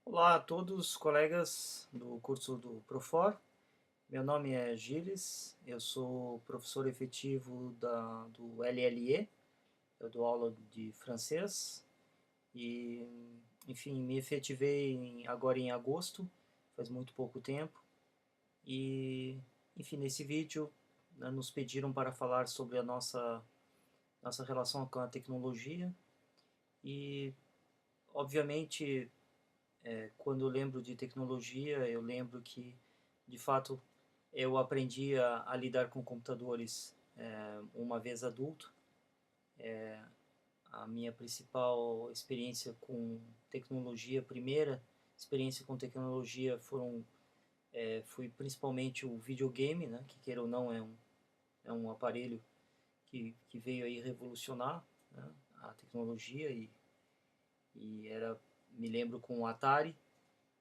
Olá a todos, colegas do curso do Profor. Meu nome é Gilles, eu sou professor efetivo do LLE, eu dou aula de francês e, enfim, me efetivei agora em agosto, faz muito pouco tempo. E, enfim, nesse vídeo, né, nos pediram para falar sobre a nossa relação com a tecnologia e, obviamente, quando eu lembro de tecnologia, eu lembro que, de fato, eu aprendi a lidar com computadores uma vez adulto. A minha principal experiência com tecnologia, primeira experiência com tecnologia foi principalmente o videogame, né, que queira ou não é um aparelho que veio aí revolucionar, né, a tecnologia e me lembro com o Atari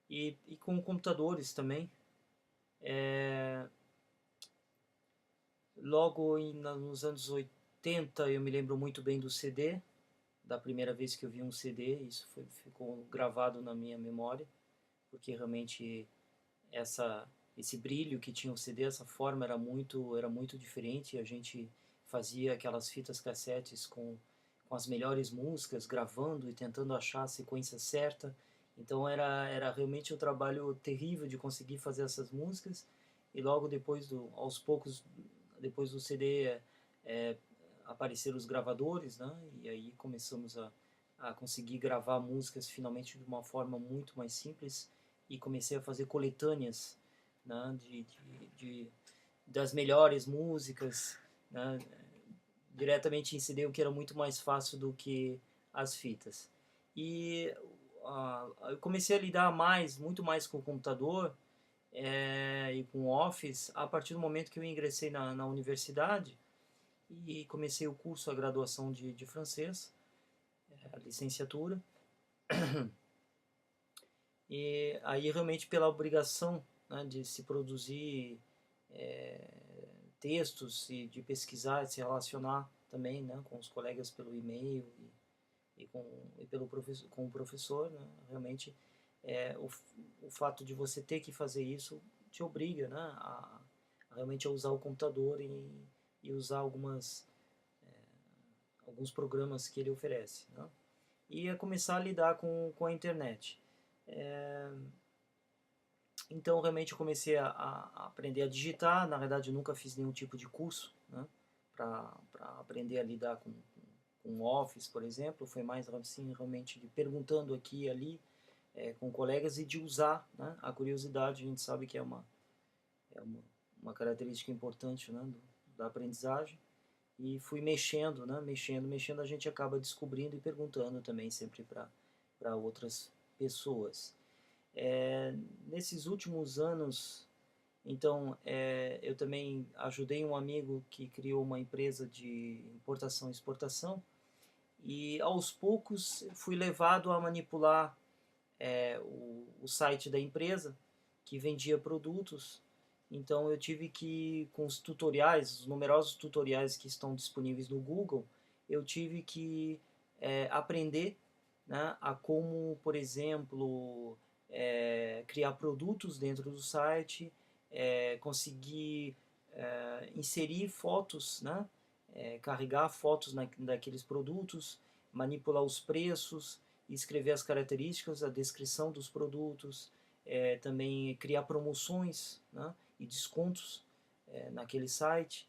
e com computadores também. É, nos anos 80 eu me lembro muito bem do CD, da primeira vez que eu vi um CD, ficou gravado na minha memória, porque realmente essa, esse brilho que tinha o CD, essa forma era muito diferente. A gente fazia aquelas fitas cassetes com as melhores músicas, gravando e tentando achar a sequência certa. Então era realmente um trabalho terrível de conseguir fazer essas músicas. E logo depois, aos poucos, depois do CD, é, apareceram os gravadores, né? E aí começamos a conseguir gravar músicas finalmente de uma forma muito mais simples e comecei a fazer coletâneas, né? Das melhores músicas, né? Diretamente em CD, o que era muito mais fácil do que as fitas. E eu comecei a lidar muito mais com o computador e com o Office a partir do momento que eu ingressei na universidade e comecei o curso, a graduação de francês, a licenciatura. E aí realmente pela obrigação, né, de se produzir é, textos e de pesquisar, de se relacionar também, né, com os colegas pelo e-mail com o professor, né, realmente o fato de você ter que fazer isso te obriga, né, a realmente a usar o computador e usar alguns programas que ele oferece, né? E a começar a lidar com a internet. É, então realmente eu comecei a aprender a digitar. Na verdade eu nunca fiz nenhum tipo de curso, né, para aprender a lidar com Office, por exemplo. Foi mais assim realmente de perguntando aqui e ali com colegas e de usar, né, a curiosidade. A gente sabe que é uma característica importante, né, da aprendizagem. E fui mexendo, né, mexendo, a gente acaba descobrindo e perguntando também sempre para outras pessoas. Nesses últimos anos, então, eu também ajudei um amigo que criou uma empresa de importação e exportação e aos poucos fui levado a manipular o site da empresa que vendia produtos. Então eu tive que, com os tutoriais, os numerosos tutoriais que estão disponíveis no Google, eu tive que aprender, né, a como, por exemplo, criar produtos dentro do site, conseguir inserir fotos, né, carregar fotos daqueles produtos, manipular os preços, escrever as características, a descrição dos produtos, também criar promoções, né, e descontos naquele site.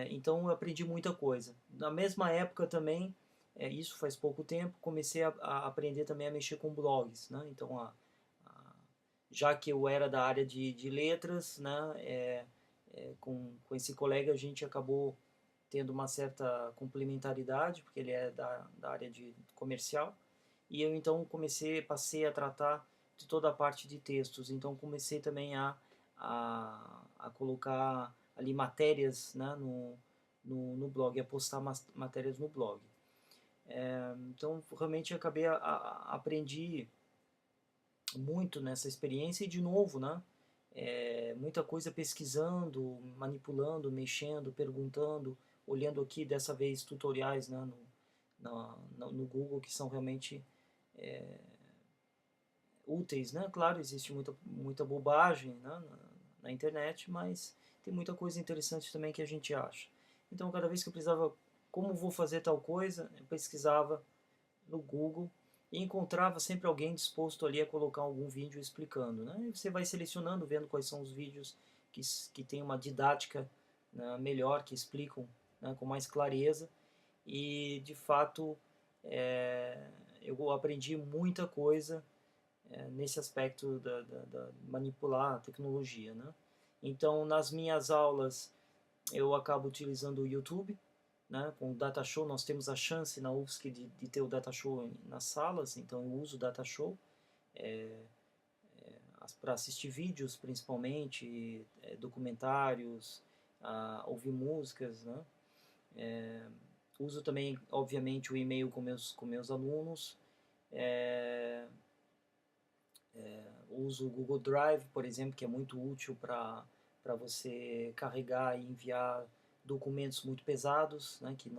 Então eu aprendi muita coisa. Na mesma época também, isso faz pouco tempo, comecei a aprender também a mexer com blogs, né? Então já que eu era da área de letras, né, com esse colega a gente acabou tendo uma certa complementaridade, porque ele é da área de comercial, e eu então passei a tratar de toda a parte de textos, então comecei também a colocar ali matérias, né, no blog, a postar matérias no blog. Então realmente aprendi muito nessa experiência e de novo, né, muita coisa pesquisando, manipulando, mexendo, perguntando, olhando aqui dessa vez tutoriais, né, no Google que são realmente úteis, né? Claro, existe muita bobagem, né, na internet, mas tem muita coisa interessante também que a gente acha. Então, cada vez que eu precisava, como vou fazer tal coisa, eu pesquisava no Google e encontrava sempre alguém disposto ali a colocar algum vídeo explicando, né? E você vai selecionando, vendo quais são os vídeos que tem uma didática, né, melhor, que explicam, né, com mais clareza. E, de fato, é, eu aprendi muita coisa nesse aspecto da manipular a tecnologia, né? Então, nas minhas aulas, eu acabo utilizando o YouTube, né? Com o Data Show, nós temos a chance na UFSC de ter o Data Show nas salas, então eu uso o Data Show para assistir vídeos, principalmente, documentários, ouvir músicas, né? Uso também, obviamente, o e-mail com meus alunos. É, uso o Google Drive, por exemplo, que é muito útil para você carregar e enviar documentos muito pesados, né, que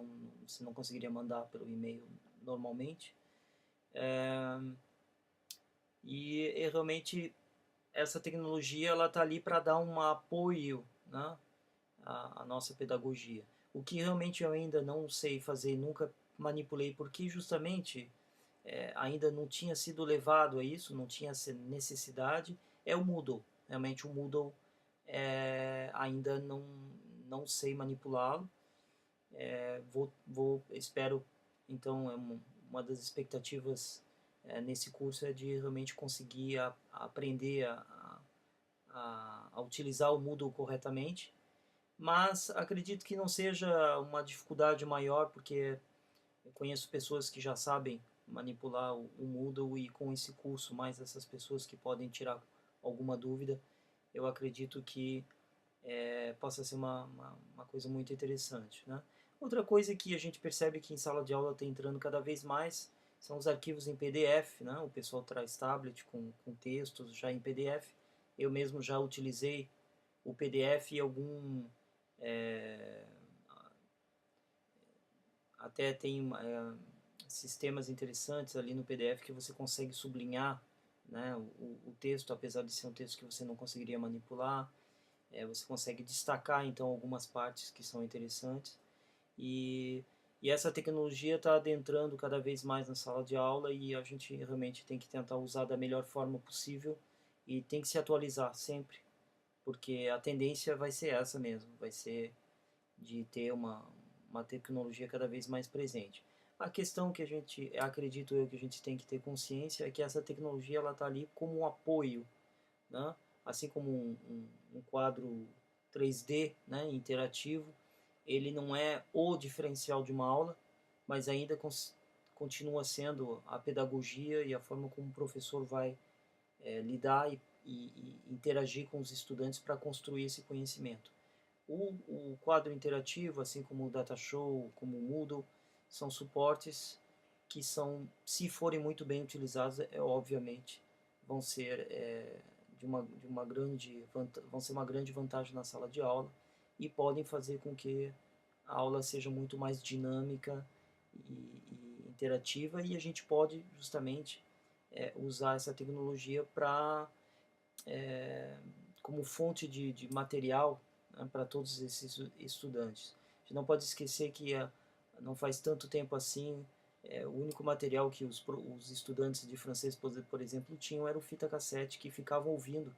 você não conseguiria mandar pelo e-mail normalmente. E realmente essa tecnologia ela está ali para dar um apoio, né, à nossa pedagogia. O que realmente eu ainda não sei fazer, nunca manipulei, porque justamente ainda não tinha sido levado a isso, não tinha essa necessidade, é o Moodle. Realmente o Moodle ainda não sei manipulá-lo. Espero, então, uma das expectativas nesse curso é de realmente conseguir aprender a utilizar o Moodle corretamente, mas acredito que não seja uma dificuldade maior, porque eu conheço pessoas que já sabem manipular o Moodle e com esse curso, mais essas pessoas que podem tirar alguma dúvida, eu acredito que possa ser uma coisa muito interessante, né? Outra coisa que a gente percebe que em sala de aula está entrando cada vez mais são os arquivos em PDF, né? O pessoal traz tablet com textos já em PDF. Eu mesmo já utilizei o PDF e é, até tem sistemas interessantes ali no PDF que você consegue sublinhar, né, o texto, apesar de ser um texto que você não conseguiria manipular. Você consegue destacar então algumas partes que são interessantes e, e essa tecnologia está adentrando cada vez mais na sala de aula e a gente realmente tem que tentar usar da melhor forma possível e tem que se atualizar sempre, porque a tendência vai ser essa mesmo, vai ser de ter uma tecnologia cada vez mais presente. A questão que a gente, acredito eu, que a gente tem que ter consciência é que essa tecnologia ela está ali como um apoio, né? Assim como um quadro 3D, né, interativo, ele não é o diferencial de uma aula, mas ainda continua sendo a pedagogia e a forma como o professor vai lidar e interagir com os estudantes para construir esse conhecimento. O quadro interativo, assim como o Data Show, como o Moodle, são suportes que são, se forem muito bem utilizados, obviamente vão ser de uma grande vão ser uma grande vantagem na sala de aula e podem fazer com que a aula seja muito mais dinâmica e interativa e a gente pode justamente usar essa tecnologia para como fonte de material, né, para todos esses estudantes. A gente não pode esquecer que não faz tanto tempo assim, o único material que os estudantes de francês, por exemplo, tinham era o fita cassete que ficavam ouvindo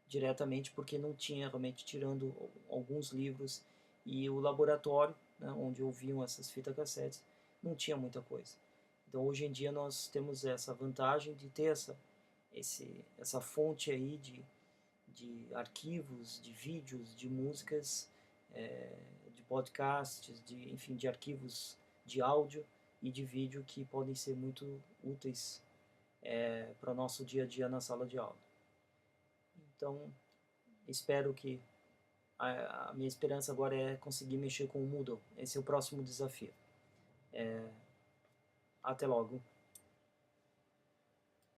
diretamente porque não tinha realmente, tirando alguns livros e o laboratório, né, onde ouviam essas fitas cassetes, não tinha muita coisa. Então hoje em dia nós temos essa vantagem de ter essa fonte aí de arquivos, de vídeos, de músicas, de podcasts, enfim, de arquivos de áudio e de vídeo que podem ser muito úteis para o nosso dia a dia na sala de aula. Então, espero que a minha esperança agora é conseguir mexer com o Moodle. Esse é o próximo desafio. Até logo.